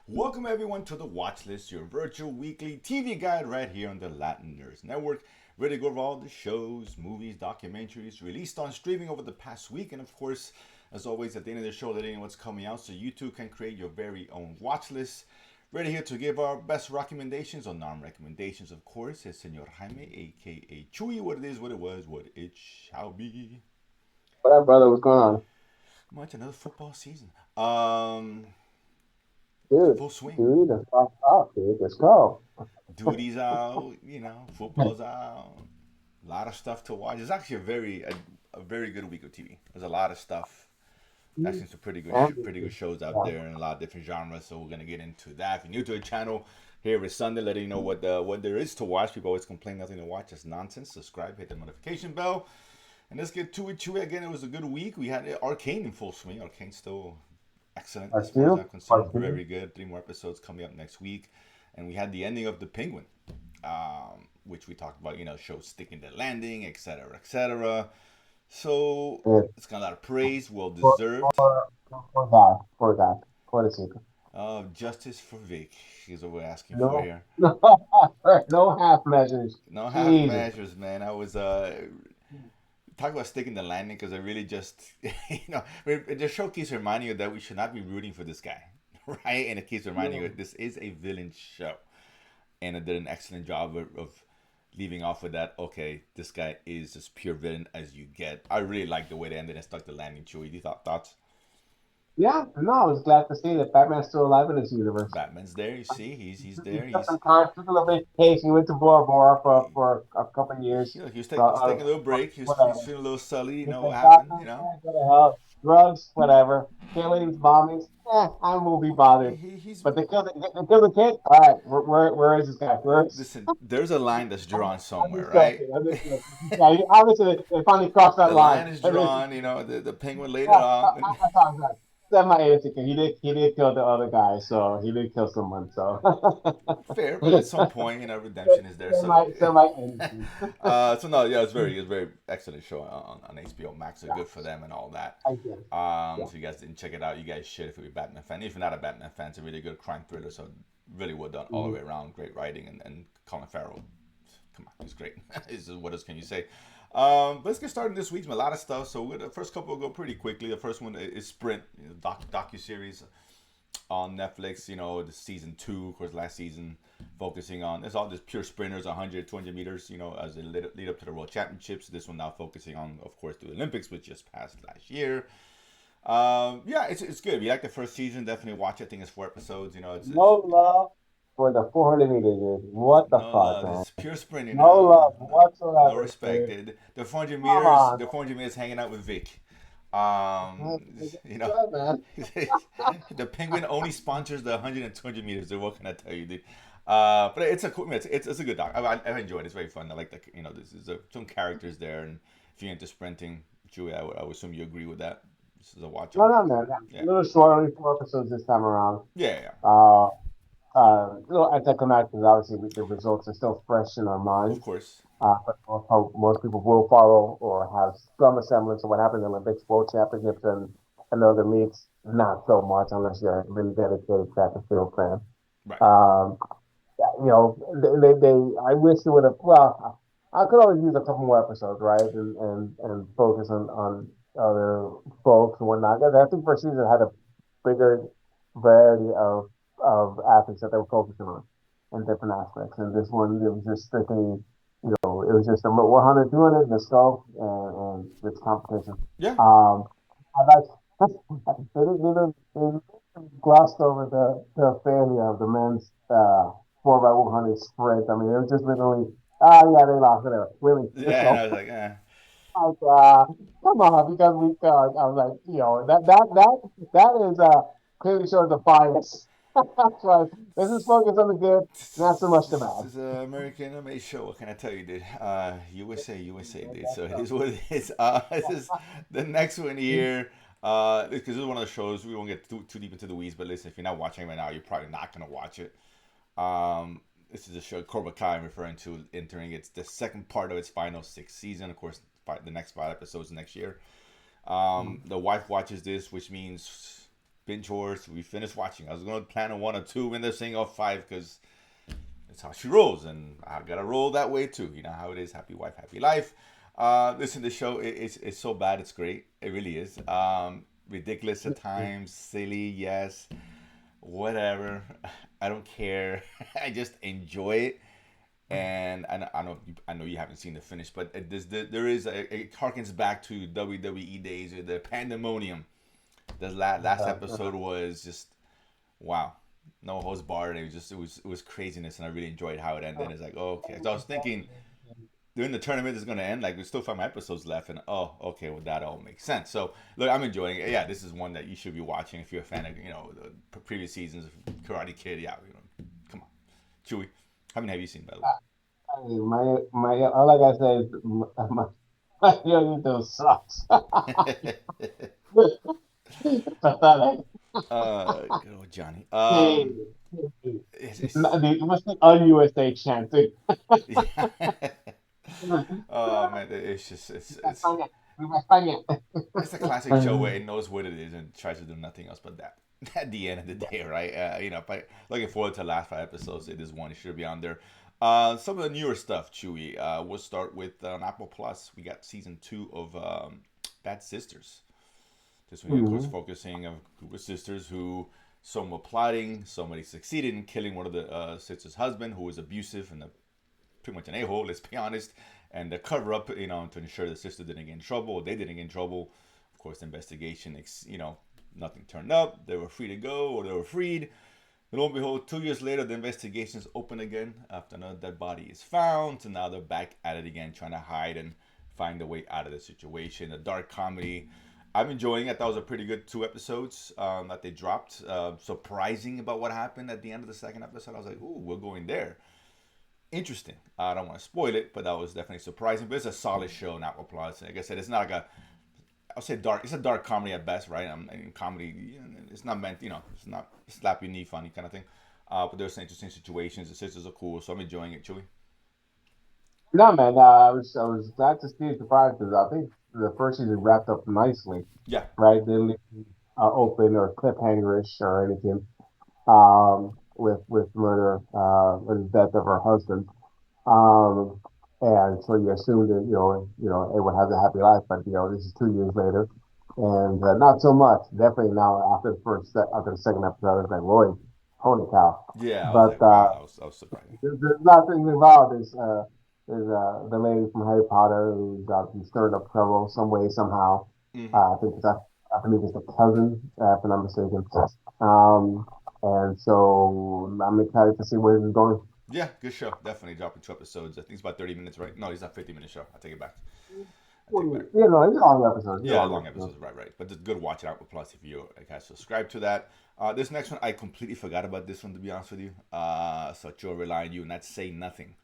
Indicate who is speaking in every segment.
Speaker 1: Welcome everyone to the Watchlist, your virtual weekly TV guide right here on the Latin Nerds Network. Ready to go over all the shows, movies, documentaries released on streaming over the past week, and of course, as always, at the end of the show, letting you know what's coming out so you too can create your very own watch list. Ready here to give our best recommendations or non-recommendations, of course, is Senor Jaime, aka Chewy. What it is, what it was, what it shall be.
Speaker 2: What up, brother? What's going on?
Speaker 1: Much another football season.
Speaker 2: Dude,
Speaker 1: Full swing.
Speaker 2: dude, let's talk up, dude. Let's go.
Speaker 1: Duty's out, football's out. A lot of stuff to watch. It's actually a very good week of TV. There's a lot of stuff. Actually, some pretty good shows out
Speaker 2: Yeah.
Speaker 1: there in a lot of different genres. So we're gonna get into that. If you're new to the channel, here every Sunday, letting you know what there is to watch. People always complain nothing to watch. It's nonsense. Subscribe, hit the notification bell, and let's get to it. Again, it was a good week. We had Arcane in full swing. Arcane still excellent as
Speaker 2: Part
Speaker 1: far as
Speaker 2: two.
Speaker 1: I'm concerned.
Speaker 2: Part two.
Speaker 1: Very good. 3 more episodes coming up next week, and we had the ending of the Penguin, which we talked about. Show sticking the landing, etc., etc. So
Speaker 2: Yeah.
Speaker 1: it's got a lot of praise, well
Speaker 2: For,
Speaker 1: deserved.
Speaker 2: for that. For that. For the sequel.
Speaker 1: Justice for Vic is what we're asking for
Speaker 2: No.
Speaker 1: here.
Speaker 2: No. No half measures.
Speaker 1: No half
Speaker 2: Jesus.
Speaker 1: measures, man. I was talk about sticking the landing because I really just the show keeps reminding you that we should not be rooting for this guy, right? And it keeps reminding you
Speaker 2: No.
Speaker 1: that this is a villain show, and it did an excellent job of leaving off with that. Okay, this guy is as pure villain as you get. I really like the way they ended and stuck the landing. Chewy, you thoughts?
Speaker 2: Yeah. No. I was glad to see that Batman's still alive in this universe.
Speaker 1: Batman's there. You see, he's
Speaker 2: He
Speaker 1: there.
Speaker 2: took
Speaker 1: He's
Speaker 2: some time. Took a little vacation. He went to Bora Bora for a couple of years. So,
Speaker 1: he's taking a little break. He's
Speaker 2: whatever.
Speaker 1: feeling a little sully. You
Speaker 2: He
Speaker 1: know what
Speaker 2: said,
Speaker 1: happened?
Speaker 2: Gotham, go to hell. Drugs, whatever. Killings, bombings, I won't be bothered.
Speaker 1: He's
Speaker 2: But they killed the kid? All right, where is this guy? Where's.
Speaker 1: listen. There's a line that's drawn
Speaker 2: I'm
Speaker 1: somewhere,
Speaker 2: just
Speaker 1: right?
Speaker 2: joking. I'm just joking. Yeah, obviously, they finally crossed that
Speaker 1: The
Speaker 2: line.
Speaker 1: line is
Speaker 2: But
Speaker 1: drawn. The penguin laid it
Speaker 2: yeah,
Speaker 1: on.
Speaker 2: I thought that. Semi-innocent. He did kill the other guy, so he did kill someone. So
Speaker 1: Fair, but at some point, redemption is there. So,
Speaker 2: semi-innocent.
Speaker 1: so no, yeah, it's very excellent show on HBO Max. So
Speaker 2: Yeah,
Speaker 1: good for them and all that.
Speaker 2: I guess. Yeah.
Speaker 1: So you guys didn't check it out, you guys should if you're a Batman fan. If you're not a Batman fan, it's a really good crime thriller. So really well done all the
Speaker 2: Mhm.
Speaker 1: way around. Great writing and Colin Farrell. Come on, he's great. What else can you say? But let's get started this week. A lot of stuff. So the first couple will go pretty quickly. The first one is Sprint, docu series on Netflix. The season 2, of course, last season, focusing on it's all just pure sprinters, 100, 200 meters. As they lead up to the World Championships. This one now focusing on, of course, the Olympics, which just passed last year. Yeah, it's good. If you like the first season, definitely watch it. I think it's 4 episodes. It's
Speaker 2: No love for the 400 meters. What the
Speaker 1: no
Speaker 2: fuck,
Speaker 1: love.
Speaker 2: man?
Speaker 1: It's pure sprinting.
Speaker 2: No love
Speaker 1: No
Speaker 2: whatsoever,
Speaker 1: respect.
Speaker 2: dude.
Speaker 1: The 400
Speaker 2: Come
Speaker 1: meters.
Speaker 2: on.
Speaker 1: The 400 meters hanging out with Vic.
Speaker 2: Man.
Speaker 1: You know,
Speaker 2: Good, man.
Speaker 1: the Penguin only sponsors the 100 and 200 meters. So what can I tell you, dude? But it's a cool. It's a good doc. I've enjoyed it. It's very fun. I like the there's some characters there, and if you're into sprinting, Julie, I would assume you agree with that. This is a
Speaker 2: No,
Speaker 1: watchable.
Speaker 2: no, man.
Speaker 1: Yeah.
Speaker 2: A little short, only 4 episodes this time around.
Speaker 1: Yeah, yeah.
Speaker 2: Uh, a little anticlimactic because obviously the results are still fresh in our
Speaker 1: Of
Speaker 2: minds.
Speaker 1: course.
Speaker 2: But most people will follow or have some semblance of what happened in the Olympics, World Championships, and other meets. Not so much unless you're a really dedicated track and field fan.
Speaker 1: Right.
Speaker 2: Um, yeah, I wish they would have. Well, I could always use a couple more episodes, right, and focus on other folks and whatnot. I think first season had a bigger variety of athletes that they were focusing on in different aspects. And this one, it was just strictly, it was just a 100, 200, let's go, and it's competition.
Speaker 1: Yeah.
Speaker 2: I like, they glossed over the failure of the men's 4x100 sprint. I mean, it was just literally, yeah, they lost, whatever. Really, let's
Speaker 1: Yeah, and I
Speaker 2: go.
Speaker 1: was like, eh.
Speaker 2: Like, come on, because we I was like, that is clearly shows a bias. That's why this is focused on the good, not so much the
Speaker 1: This
Speaker 2: bad.
Speaker 1: is an American anime show. What can I tell you, dude? USA, dude. So it is what it is. This is the next one here. Because this is one of the shows we won't get too deep into the weeds. But listen, if you're not watching it right now, you're probably not gonna watch it. This is a show Cobra Kai I'm referring to, entering its the second part of its final 6th season. Of course, the next 5 episodes next year. The wife watches this, which means binge horse. We finished watching. I was going to plan on one or two, and they're saying off five because it's how she rolls, and I gotta roll that way too. You know how it is. Happy wife, happy life. Listen, the show it's so bad, it's great. It really is. Ridiculous at times, silly, yes, whatever. I don't care. I just enjoy it. And I know you haven't seen the finish, but there is it harkens back to WWE days or the pandemonium. The last episode was just wow, no holds barred. It was craziness, and I really enjoyed how it ended. It's like, oh, okay. So I was thinking during the tournament is going to end. Like, there's still 5 episodes left, and oh, okay, well that all makes sense. So look, I'm enjoying it. Yeah, this is one that you should be watching if you're a fan of the previous seasons of Karate Kid. Yeah, come on, Chewy. How many have you seen, by the way?
Speaker 2: My all I gotta say is my Yogi sucks. Pathetic.
Speaker 1: Good old Johnny.
Speaker 2: Hey, hey.
Speaker 1: It's
Speaker 2: What's the un-USA chanting?
Speaker 1: oh man, it's just
Speaker 2: Viva España. Viva España.
Speaker 1: it's a classic show where it knows what it is and tries to do nothing else but that. At the end of the day, right? But looking forward to the last 5 episodes. It is one. It should be on there. Some of the newer stuff, Chewy. We'll start with Apple Plus. We got season 2 of Bad Sisters. This one, of course,
Speaker 2: Mhm.
Speaker 1: focusing on a group of sisters who some were plotting, somebody succeeded in killing one of the sisters' husband, who was abusive and pretty much an a-hole, let's be honest. And the cover up, to ensure the sister didn't get in trouble, or they didn't get in trouble. Of course, the investigation, nothing turned up. They were free to go, or they were freed. And lo and behold, 2 years later, the investigation is open again after another dead body is found. And now they're back at it again, trying to hide and find a way out of the situation. A dark comedy. I'm enjoying it. I thought it was a pretty good 2 episodes that they dropped. Surprising about what happened at the end of the second episode. I was like, ooh, we're going there. Interesting. I don't want to spoil it, but that was definitely surprising. But it's a solid show in Apple Plus. Like I said, it's not like I'll say dark. It's a dark comedy at best, right? Comedy, it's not meant, it's not slap your knee funny kind of thing. But there's some interesting situations. The sisters are cool, so I'm enjoying it, Chewy.
Speaker 2: No, man. I was glad to see it surprised because I think the first season wrapped up nicely,
Speaker 1: Yeah,
Speaker 2: right? Didn't leave open or cliffhangerish or anything. With murder, with the death of her husband. Um, and so you assume that it would have a happy life, but this is 2 years later, and not so much. Definitely now after the second episode, it's like Lloyd, holy cow!
Speaker 1: yeah. I was
Speaker 2: But
Speaker 1: like, wow, that was surprising.
Speaker 2: there's nothing involved. The lady from Harry Potter who's stirred up trouble some way somehow.
Speaker 1: Hmm.
Speaker 2: I believe it's the cousin, if I'm not mistaken. Um, and so I'm excited to see where this is going.
Speaker 1: Yeah, good show. Definitely dropping 2 episodes. I think it's about 30 minutes, right? No, it's not 50-minute show. I take it back. I take it back.
Speaker 2: It's a long episode. It's a
Speaker 1: Yeah,
Speaker 2: long
Speaker 1: long
Speaker 2: episode.
Speaker 1: episodes, right. But it's good watching out with Plus if you guys subscribe to that. This next one, I completely forgot about this one, to be honest with you. So Joe rely on you, and that's Say Nothing.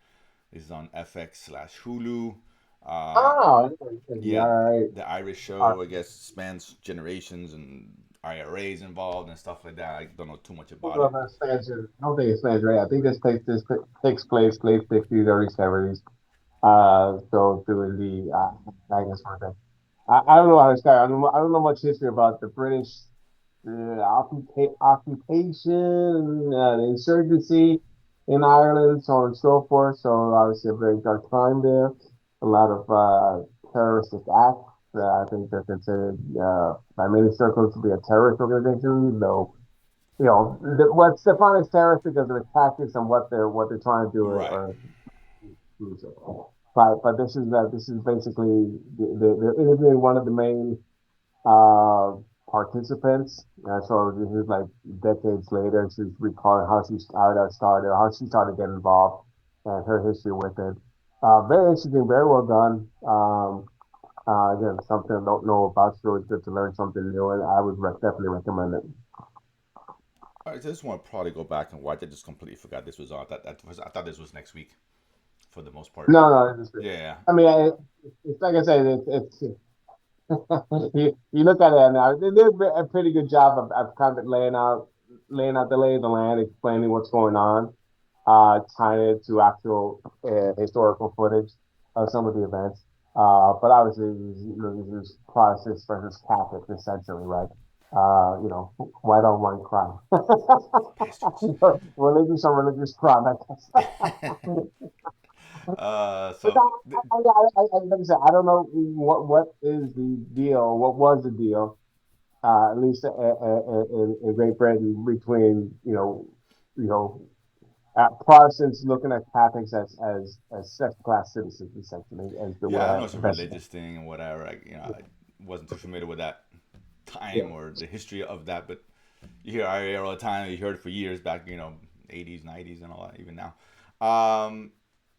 Speaker 1: This is on FX/Hulu. Uh,
Speaker 2: Oh,
Speaker 1: yeah,
Speaker 2: all right.
Speaker 1: the Irish
Speaker 2: All
Speaker 1: show, I guess, spans generations and IRAs involved and stuff like that. I don't know too much about it.
Speaker 2: right. Expansion. I don't think expansion, right? I think this takes place late 60s, early 70s. So doing I guess what I don't know how to start. I don't know much history about the British occupation, the insurgency in Ireland, so on and so forth. So obviously a very dark time there. A lot of terroristic acts. I think they're considered by many circles to be a terrorist organization. Though what's defined as terrorist because of the tactics and what they're trying to do
Speaker 1: Right.
Speaker 2: or but this is basically they're interviewing one of the main uh, participants. So this is like decades later. She's recalling how that started, how she started getting involved, and her history with it. Very interesting, very well done. Again, something I don't know about, so it's good to learn something new, and I would definitely recommend it.
Speaker 1: All right, so this one I'll probably go back and watch. I just completely forgot this was on. I thought this was next week for the most part.
Speaker 2: No, no, it's good.
Speaker 1: Yeah.
Speaker 2: I mean, it's like I said, it's you look at it now. They did a pretty good job of kind of laying out the lay of the land, explaining what's going on, tying it to actual historical footage of some of the events. But obviously, this is Protestants versus Catholics, essentially, right? white on white crime.
Speaker 1: Bastards.
Speaker 2: Religious on religious crime. I guess. But
Speaker 1: So
Speaker 2: like I said, I don't know what is the deal. What was the deal? At least in Great Britain between Protestants looking at Catholics as second class citizens, essentially, as the way
Speaker 1: yeah, I
Speaker 2: I
Speaker 1: know it's a
Speaker 2: best.
Speaker 1: religious thing and whatever. I wasn't too familiar with that time or the history of that, but you hear IRA all the time. You heard it for years back, 80s, 90s, and all that, even now.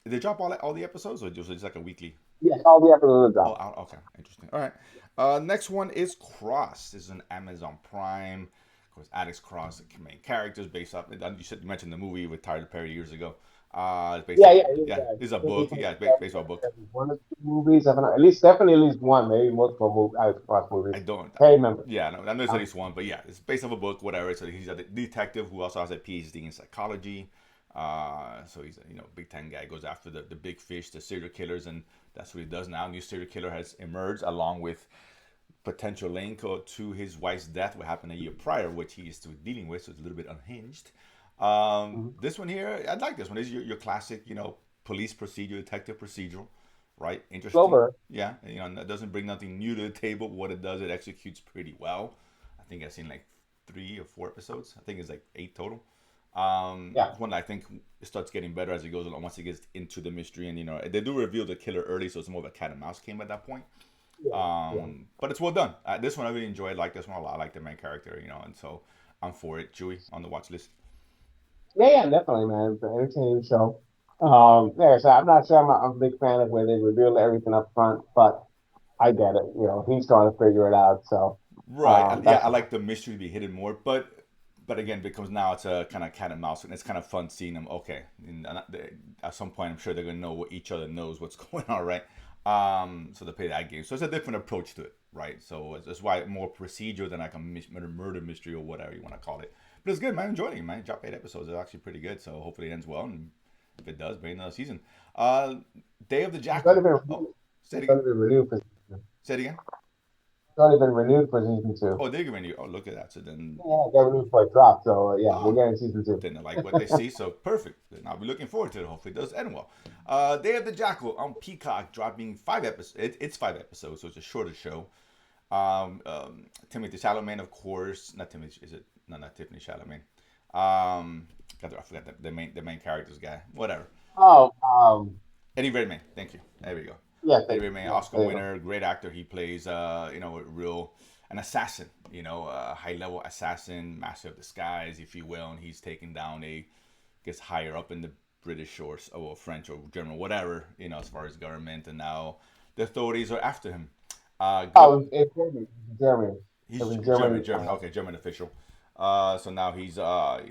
Speaker 1: Did they drop all the episodes, or just like a weekly?
Speaker 2: Yes, all the episodes
Speaker 1: Oh,
Speaker 2: are
Speaker 1: okay, interesting. All right. Next one is Cross. This is an Amazon Prime. Of course, Alex Cross, the main characters, based off. You mentioned the movie with Tyler Perry years ago. It's based
Speaker 2: Yeah,
Speaker 1: off.
Speaker 2: yeah,
Speaker 1: Yeah,
Speaker 2: yeah.
Speaker 1: it's a
Speaker 2: Maybe
Speaker 1: book.
Speaker 2: like
Speaker 1: Yeah, it's based off a book.
Speaker 2: every one or two movies. At least, definitely at least one, maybe multiple cross
Speaker 1: I
Speaker 2: movies.
Speaker 1: don't.
Speaker 2: Can't remember.
Speaker 1: Yeah, no, I know it's at
Speaker 2: Um,
Speaker 1: least one, but yeah, it's based off a book, whatever. So he's a detective who also has a PhD in psychology. So he's a big time guy. Goes after the big fish, the serial killers, and that's what he does now. New serial killer has emerged along with potential link to his wife's death, what happened a year prior, which he is still dealing with. So it's a little bit unhinged.
Speaker 2: mhm.
Speaker 1: This one here, I'd like this one. This is your classic, police procedure, detective procedural, right? Interesting.
Speaker 2: Slow
Speaker 1: Yeah, it doesn't bring nothing new to the table. But what it does, it executes pretty well. I think I've seen like 3 or 4 episodes. I think it's like 8 total.
Speaker 2: Yeah.
Speaker 1: One that I think it starts getting better as it goes along. Once it gets into the mystery, and they do reveal the killer early, so it's more of a cat and mouse game at that point.
Speaker 2: Yeah. Yeah.
Speaker 1: But it's well done. This one I really enjoyed. I like this one a lot. I like the main character, and so I'm for it. Chewy on the watch list.
Speaker 2: Yeah, yeah, definitely, man. It's an entertaining show. Yeah, so I'm not sure I'm a big fan of where they reveal everything up front, but I get it. He's trying to figure it out, so
Speaker 1: Right. Yeah,
Speaker 2: that's
Speaker 1: I
Speaker 2: fine.
Speaker 1: like the mystery to be hidden more, but again, because now it's a kind of cat and mouse, and it's kind of fun seeing them. Okay, at some point, I'm sure they're gonna know what each other knows what's going on, right? So they play that game. So it's a different approach to it, right? So that's why more procedure than like a murder mystery or whatever you want to call it. But it's good, man. I'm enjoying it, man. Drop 8 episodes. It's actually pretty good. So hopefully it ends well, and if it does, bring another season. Uh, Day of the
Speaker 2: It's already
Speaker 1: Jackal.
Speaker 2: been
Speaker 1: Oh,
Speaker 2: renewed.
Speaker 1: say it
Speaker 2: It's
Speaker 1: again.
Speaker 2: already been renewed for
Speaker 1: Say it again.
Speaker 2: It's already been renewed for season two.
Speaker 1: Oh, they're giving you. Oh, look at that. So then,
Speaker 2: Yeah, got renewed for a drop, so yeah, we're
Speaker 1: ah,
Speaker 2: getting season two.
Speaker 1: then I like what they see. So perfect. Then I'll be looking forward to it. Hopefully, it does end well. Day of the Jackal on Peacock, dropping 5 episodes. It's 5 episodes, so it's a shorter show. Timothy Chalamet, of course. Not Timothy. Is it? No, not Tiffany Chalamet. I forgot the main character's guy. Whatever.
Speaker 2: Oh,
Speaker 1: Eddie Redmayne. Thank you. There we go.
Speaker 2: yeah,
Speaker 1: Eddie
Speaker 2: thank you.
Speaker 1: Redmayne,
Speaker 2: Yeah,
Speaker 1: Oscar
Speaker 2: there you go.
Speaker 1: winner, great actor. He plays, an assassin. A high level assassin, master of disguise, if you will, and he's taking down gets higher up in the British or French or German, whatever, as far as government, and now the authorities are after him. Good.
Speaker 2: Oh, it's German. It's German. It
Speaker 1: He's
Speaker 2: was
Speaker 1: German,
Speaker 2: German.
Speaker 1: German. Okay, German official. So now he's off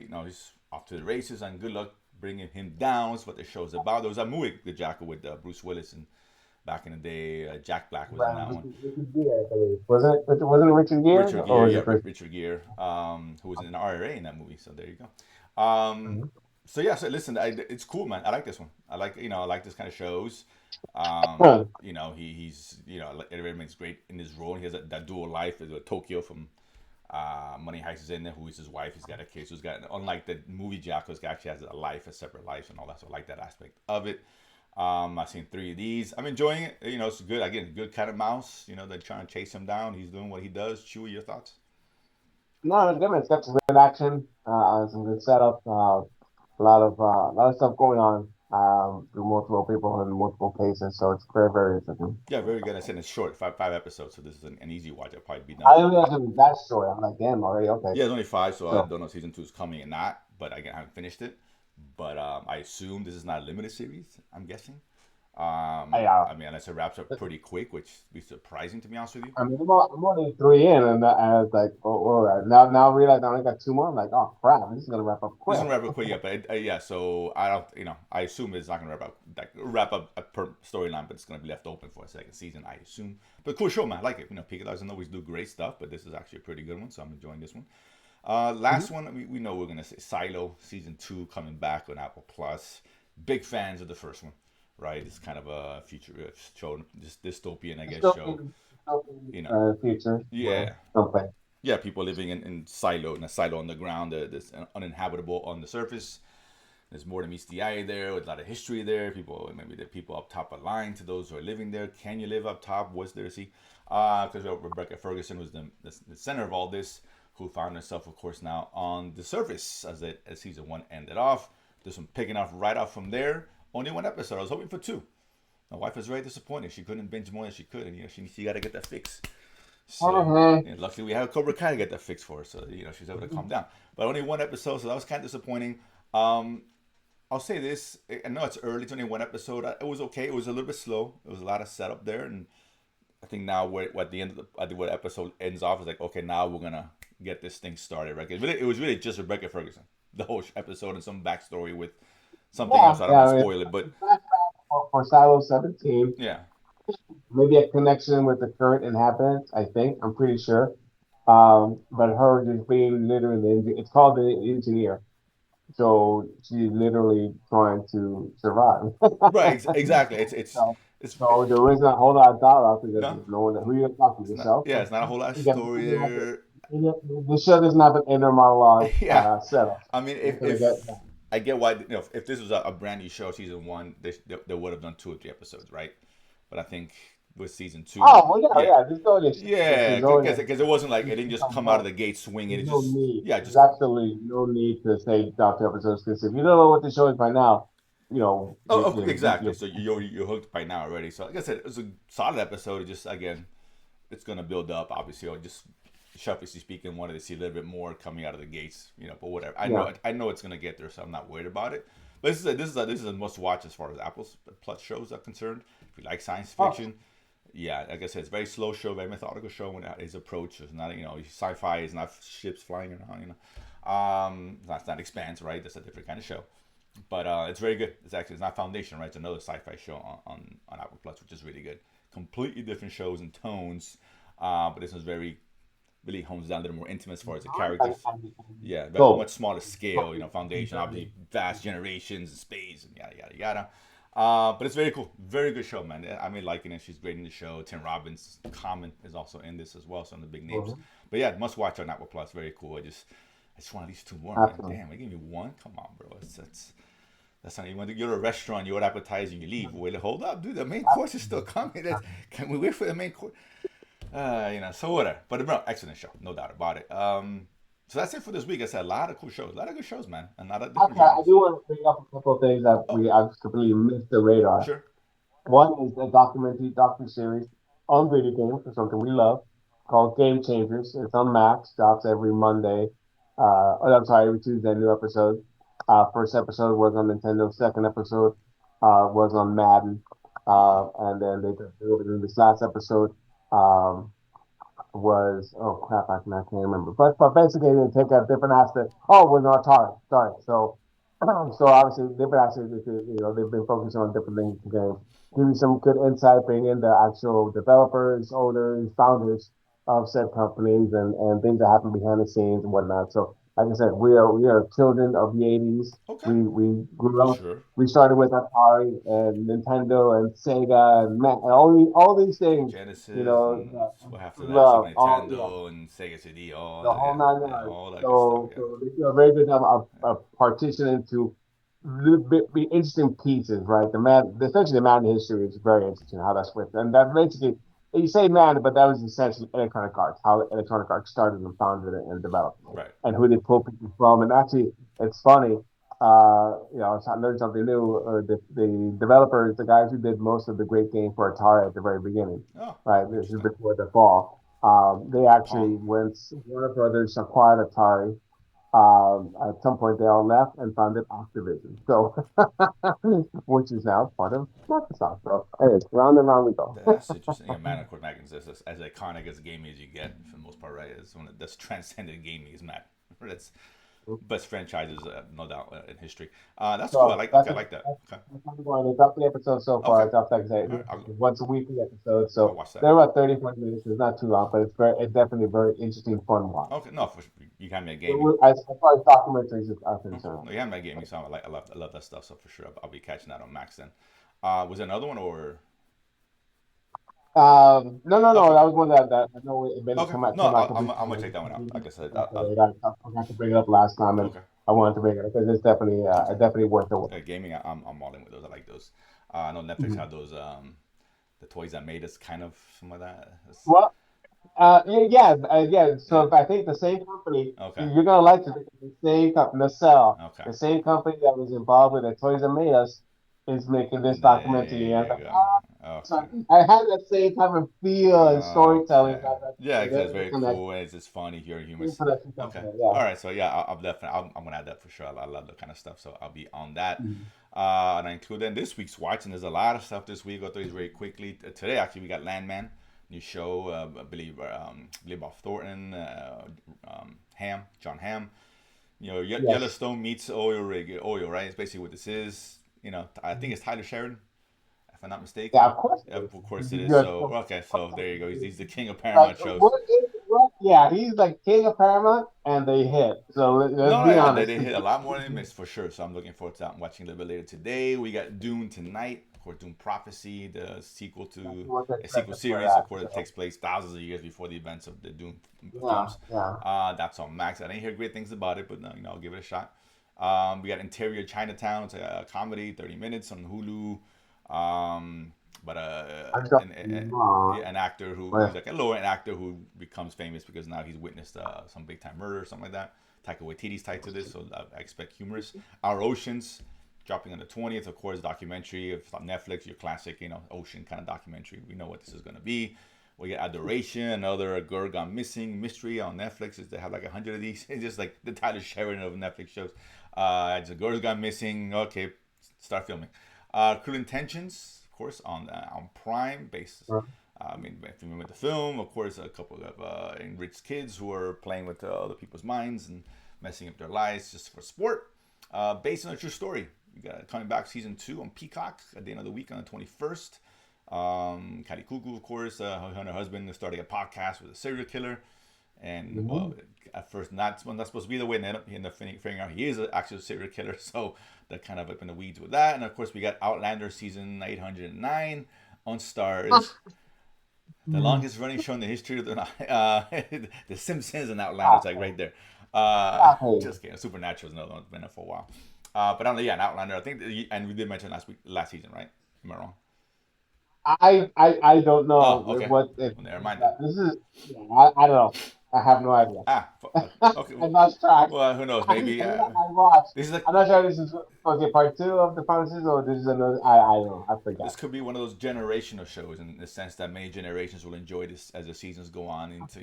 Speaker 1: to the races, and good luck bringing him down. That's what the show's about. There was a movie, The Jackal, with Bruce Willis, and back in the day, Jack Black was in that one.
Speaker 2: Richard Gere, I believe. Wasn't it Richard Gere,
Speaker 1: Richard
Speaker 2: or
Speaker 1: Gere,
Speaker 2: was
Speaker 1: yeah,
Speaker 2: it Chris?
Speaker 1: Richard Gere, who was in an RRA in that movie. So there you go. So yeah, so listen, it's cool, man. I like this one. I like this kind of shows. Eddie Redmayne's great in his role. He has that dual life. There's a Tokyo from Money Heist is in there, who is his wife. He's got a kid. So he's got, unlike the movie Jackal, he actually has a life, a separate life, and all that. So I like that aspect of it. I've seen 3 of these. I'm enjoying it. It's good. Again, good cat and mouse. They're trying to chase him down. He's doing what he does. Chewy, your thoughts?
Speaker 2: No, it's good. Man. It's got some good action, some good setup, a lot of stuff going on through multiple people in multiple cases. So it's very, very interesting.
Speaker 1: Yeah, very good. I said it's short, five episodes, so this is an easy watch. I'll probably be done.
Speaker 2: I didn't realize it was that short. I'm like, damn, already okay.
Speaker 1: Yeah, it's only 5, so I
Speaker 2: So
Speaker 1: don't know if season 2 is coming or not. But again, I haven't finished it. But I assume this is not a limited series. I'm guessing.
Speaker 2: I
Speaker 1: I mean, unless it wraps up pretty quick, which would be surprising to be honest with you.
Speaker 2: I mean, I'm only three in, and I was like, oh, all right. Now I realize I only got two more. I'm like, oh crap, this is gonna wrap up
Speaker 1: This
Speaker 2: quick.
Speaker 1: is gonna wrap up quick, yeah. But yeah, so I don't, I assume it's not gonna wrap up a per storyline, but it's gonna be left open for a second season, I assume. But cool show, man. I like it. Peaky doesn't always do great stuff, but this is actually a pretty good one, so I'm enjoying this one. Last
Speaker 2: Mhm.
Speaker 1: one, we know we're gonna say Silo season 2 coming back on Apple Plus. Big fans of the first one, right? It's kind of a future show, this dystopian, I guess, show.
Speaker 2: Dystopian
Speaker 1: You know,
Speaker 2: future
Speaker 1: yeah.
Speaker 2: where something.
Speaker 1: Yeah, people living in a silo on the ground, that's uninhabitable on the surface. There's more than meets the eye there, with a lot of history there. People, maybe the people up top aligned to those who are living there. Can you live up top? What's there to see? Because Rebecca Ferguson was the center of all this, who found herself, of course, now on the surface as season one ended off. There's some picking off right off from there. Only one episode. I was hoping for two. My wife was very disappointed. She couldn't binge more than she could, and she got to get that fix. So
Speaker 2: Mhm.
Speaker 1: luckily we have Cobra Kai to get that fixed for her, so she's able to calm down. But only one episode, so that was kind of disappointing. Um, I'll say this: I know it's early, it's only one episode. It was okay. It was a little bit slow. There was a lot of setup there, and I think now we're at the end of what episode ends off is like, okay, now we're gonna get this thing started, right? It was really just Rebecca Ferguson, the whole episode, and some backstory with something
Speaker 2: Yeah,
Speaker 1: else. I don't
Speaker 2: yeah.
Speaker 1: want to
Speaker 2: I mean,
Speaker 1: spoil it, but
Speaker 2: for Silo 17,
Speaker 1: yeah,
Speaker 2: maybe a connection with the current inhabitants. I think I'm pretty sure. But her just being literally, it's called the engineer. So she's literally trying to survive.
Speaker 1: right, exactly.
Speaker 2: So,
Speaker 1: It's
Speaker 2: so there isn't a whole lot of dialogue because
Speaker 1: no,
Speaker 2: there's no one who you're talking to
Speaker 1: it's not.
Speaker 2: yourself.
Speaker 1: Yeah, it's not a whole lot of
Speaker 2: Again,
Speaker 1: story there.
Speaker 2: the show doesn't have an inner monologue
Speaker 1: Yeah,
Speaker 2: setup.
Speaker 1: I mean,
Speaker 2: You're gonna get
Speaker 1: if I get why if this was a brand new show, season one, they would have done 2 or 3 episodes, right? But I think with season two,
Speaker 2: oh well, yeah,
Speaker 1: yeah,
Speaker 2: yeah. There's no issue.
Speaker 1: yeah,
Speaker 2: There's no
Speaker 1: because it wasn't like it didn't just come out of
Speaker 2: no
Speaker 1: the gate swinging. It
Speaker 2: there's no
Speaker 1: just
Speaker 2: need.
Speaker 1: yeah,
Speaker 2: There's
Speaker 1: just
Speaker 2: absolutely no need to say Dr. Episodes because if you don't know what the show is by now,
Speaker 1: exactly.
Speaker 2: you're
Speaker 1: So you're hooked by now already. So like I said, it was a solid episode. It just again, it's gonna build up. Obviously, or just sharply speaking, wanted to see a little bit more coming out of the gates. But whatever.
Speaker 2: yeah.
Speaker 1: I know it's gonna get there, so I'm not worried about it. But this is a must watch as far as Apple's Plus shows are concerned. If you like science
Speaker 2: Oh,
Speaker 1: fiction, yeah, like I said, it's a very slow show, very methodical show when his approach is not sci-fi is not ships flying around. That's not Expanse, right? That's a different kind of show. But it's very good. It's not Foundation, right? It's another sci-fi show on Apple Plus, which is really good. Completely different shows and tones, but this one's very really hones down a little more intimate as far as the characters. Yeah, but
Speaker 2: go.
Speaker 1: much smaller scale. Foundation, obviously, vast generations and space and yada yada yada. But it's very cool, very good show, man. I'm really liking it. She's great in the show. Tim Robbins, Common is also in this as well. Some of the big names.
Speaker 2: Mhm.
Speaker 1: But yeah, must watch on Apple Plus. Very cool. I just want at least two more, man.
Speaker 2: Absolutely.
Speaker 1: Damn, they give me one. Come on, bro. That's not. You want to go to a restaurant, you order appetizer, you leave. Wait, hold up, dude. The main course is still coming. Can we wait for the main course? So whatever. But bro, excellent show, no doubt about it. So that's it for this week. I said a lot of cool shows, a lot of good shows, man, and a lot of different
Speaker 2: Okay, I
Speaker 1: genres.
Speaker 2: do want to bring up a couple of things that
Speaker 1: Oh,
Speaker 2: I've completely missed the radar.
Speaker 1: sure.
Speaker 2: One is a docu series on video games, for something we love, called Game Changers. It's on Max, drops every Monday. I'm sorry, every Tuesday, new episode. First episode was on Nintendo. Second episode was on Madden.
Speaker 1: Uh-huh.
Speaker 2: And then they just did this last episode. Um, was oh crap, I can't remember. But basically they take a different aspect. Oh, was on Atari. Sorry. So so obviously different aspects. They've been focusing on different things in the game. Give you some good insight, bring in the actual developers, owners, founders of said companies, and things that happen behind the scenes and whatnot. So like I said, we are children of the '80s.
Speaker 1: Okay.
Speaker 2: We grew up.
Speaker 1: Sure.
Speaker 2: We started with Atari and Nintendo and Sega and all these things.
Speaker 1: Genesis and
Speaker 2: That
Speaker 1: what after
Speaker 2: we
Speaker 1: that, Super
Speaker 2: love. All
Speaker 1: Nintendo and Sega CD,
Speaker 2: the
Speaker 1: all
Speaker 2: whole
Speaker 1: yeah,
Speaker 2: nine
Speaker 1: yeah,
Speaker 2: yards.
Speaker 1: all that good stuff.
Speaker 2: So,
Speaker 1: Yeah.
Speaker 2: so they do a very good job of partitioning into be interesting pieces, right? Essentially the man history is very interesting how that's with, and that basically you say man, but that was essentially Electronic Arts, how Electronic Arts started and founded it and developed,
Speaker 1: Right.
Speaker 2: and who they pull people from. And actually, it's funny. I learned something new. The developers, the guys who did most of the great game for Atari at the very beginning,
Speaker 1: Oh,
Speaker 2: right? This is
Speaker 1: interesting.
Speaker 2: before the fall. They actually,
Speaker 1: Pong.
Speaker 2: once Warner Brothers acquired Atari, at some point they all left and founded Activision. So, which is now part of Microsoft. So, anyways, round and round we go.
Speaker 1: That's interesting. Yeah, man, of course, Mac is as iconic as gaming as you get for the most part, right? It's one that's transcended gaming is Mac. That's best franchises, no doubt, in history. That's cool. I
Speaker 2: So
Speaker 1: like.
Speaker 2: that's
Speaker 1: Okay, I
Speaker 2: it.
Speaker 1: like that. Okay.
Speaker 2: That's how we're going. It's up the episode so far.
Speaker 1: Okay.
Speaker 2: It's up like I say,
Speaker 1: All right.
Speaker 2: once a weekly episode.
Speaker 1: I'll
Speaker 2: So
Speaker 1: watch that.
Speaker 2: they're about 30, 40 minutes. It's not too long, but it's definitely very interesting, fun watch.
Speaker 1: Okay. No, you had me at gaming.
Speaker 2: So as far as documentaries are
Speaker 1: Okay.
Speaker 2: concerned.
Speaker 1: No, you had me at gaming, so I love that stuff. So for sure, I'll be catching that on Max then. Was there another one or?
Speaker 2: No,
Speaker 1: I
Speaker 2: that
Speaker 1: forgot.
Speaker 2: was one that I know it been
Speaker 1: Okay, no,
Speaker 2: came out a
Speaker 1: I'm
Speaker 2: week
Speaker 1: gonna
Speaker 2: ago.
Speaker 1: check that one out. Like I said,
Speaker 2: I forgot to bring it up last time, and
Speaker 1: okay,
Speaker 2: I wanted to bring it up because
Speaker 1: okay.
Speaker 2: it's definitely worth the watch.
Speaker 1: Gaming, I'm all in with those. I like those. I know Netflix
Speaker 2: Mhm.
Speaker 1: had those the toys that made us kind of some of that.
Speaker 2: Well, yeah.
Speaker 1: Yeah.
Speaker 2: So I think the same company
Speaker 1: Okay.
Speaker 2: you're gonna like it. The same company, Nacelle,
Speaker 1: Okay.
Speaker 2: the same company that was involved with the Toys That Made Us, is making this documentary.
Speaker 1: There
Speaker 2: And I was
Speaker 1: you
Speaker 2: like,
Speaker 1: go.
Speaker 2: ah, so
Speaker 1: Okay.
Speaker 2: I had that same type of feel and storytelling
Speaker 1: Okay.
Speaker 2: that
Speaker 1: Yeah,
Speaker 2: so
Speaker 1: because it's
Speaker 2: there's a
Speaker 1: very
Speaker 2: connection.
Speaker 1: cool and it's just funny, here
Speaker 2: There's
Speaker 1: humorous.
Speaker 2: a connection
Speaker 1: Okay.
Speaker 2: somewhere, yeah.
Speaker 1: All right. So yeah, I'll definitely I'm gonna add that for sure. I love that kind of stuff, so I'll be on that.
Speaker 2: Mhm.
Speaker 1: And I include in this week's watch, and there's a lot of stuff this week. I'll go through these very quickly. Today, actually, we got Landman, new show. I believe Bob Thornton, John Hamm.
Speaker 2: Yes.
Speaker 1: Yellowstone meets oil, right? It's basically what this is. I think it's Tyler Sheridan, if I'm not
Speaker 2: Yeah,
Speaker 1: mistaken.
Speaker 2: of course
Speaker 1: Yeah,
Speaker 2: it is.
Speaker 1: of course it is.
Speaker 2: You're
Speaker 1: So okay, so there you go. He's the king of
Speaker 2: like,
Speaker 1: Paramount shows.
Speaker 2: yeah, he's like king of Paramount, and they hit. So let's
Speaker 1: No, no,
Speaker 2: be
Speaker 1: yeah, they,
Speaker 2: honest.
Speaker 1: they hit a lot more than missed for sure. So I'm looking forward to that and watching a little bit later today. We got Dune tonight, of course, Dune Prophecy, the sequel to
Speaker 2: What to
Speaker 1: a sequel
Speaker 2: expect for
Speaker 1: series. Of
Speaker 2: that.
Speaker 1: course, it
Speaker 2: So
Speaker 1: takes place thousands of years before the events of the Dune
Speaker 2: yeah,
Speaker 1: films.
Speaker 2: yeah.
Speaker 1: That's on Max. I didn't hear great things about it, but I'll give it a shot. We got Interior Chinatown. It's a comedy, 30 minutes on Hulu. But
Speaker 2: I don't
Speaker 1: an actor who he's
Speaker 2: but
Speaker 1: like a lower end actor who becomes famous because now he's witnessed some big time murder or something like that. Taika Waititi's tied to this, so I expect humorous. Our Oceans dropping on the 20th, of course, documentary of Netflix, your classic, ocean kind of documentary. We know what this is gonna be. We get Adoration, another girl gone missing mystery on Netflix. They have like 100 of these. It's just like the Tyler Sheridan of Netflix shows. It's a girl's gone missing. Okay, start filming. Cruel Intentions, of course, on Prime basis. I mean, if you remember the film, of course, a couple of enriched kids who are playing with other people's minds and messing up their lives just for sport. Based on a true story. We got coming back season 2 on Peacock at the end of the week on the 21st. Kari Kuku, of course, her and her husband are starting a podcast with a serial killer. And well, at first not supposed to be the way. He ended up figuring out he is actually a serial killer. So they're kind of up in the weeds with that. And of course, we got Outlander season 809 on Stars, the longest running show in the history of the Simpsons and Outlander. It's like right there. Just kidding. Supernatural is another one that's been there for a while. But yeah, an Outlander. I think, and we did mention last season, right? Am I wrong?
Speaker 2: I don't know
Speaker 1: Oh, okay.
Speaker 2: what if
Speaker 1: Well, never mind then.
Speaker 2: this is. Yeah, I don't know. I have no idea.
Speaker 1: Okay.
Speaker 2: I lost track.
Speaker 1: Well, who knows? Maybe
Speaker 2: I watched.
Speaker 1: this is like
Speaker 2: I'm not sure if this is supposed to be part two of the promises or this is another. I don't know. I
Speaker 1: this
Speaker 2: forgot.
Speaker 1: could be one of those generational shows in the sense that many generations will enjoy this as the seasons go on into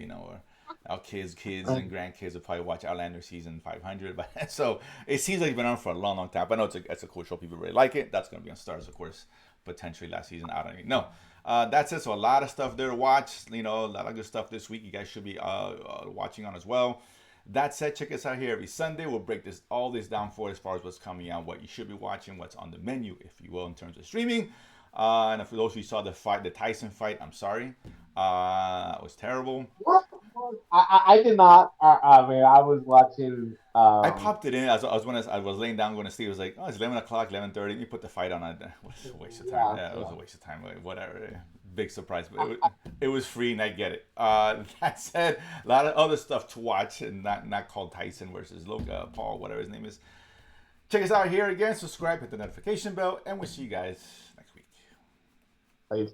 Speaker 1: our kids and grandkids will probably watch Outlander season 500. But so it seems like it's been on for a long, long time. But I know it's a cool show. People really like it. That's gonna be on Stars, of course. Potentially last season. I don't even know. That's it. So a lot of stuff there to watch. A lot of good stuff this week. You guys should be watching on as well. That said, check us out here every Sunday. We'll break all this down for you as far as what's coming out, what you should be watching, what's on the menu, if you will, in terms of streaming. And for those who saw the Tyson fight, I'm sorry. It was terrible.
Speaker 2: I did not. I mean, I was watching.
Speaker 1: I popped it in as when I was laying down going to sleep. It was like, oh, it's 11 o'clock, 11:30. You put the fight on. It was a waste of time.
Speaker 2: Yeah,
Speaker 1: Yeah, it was
Speaker 2: yeah.
Speaker 1: a waste of time. Whatever. Big surprise, but it was free, and I get it. That said, a lot of other stuff to watch, and not called Tyson versus Paul, whatever his name is. Check us out here again. Subscribe, hit the notification bell, and we'll see you guys next week.
Speaker 2: Like,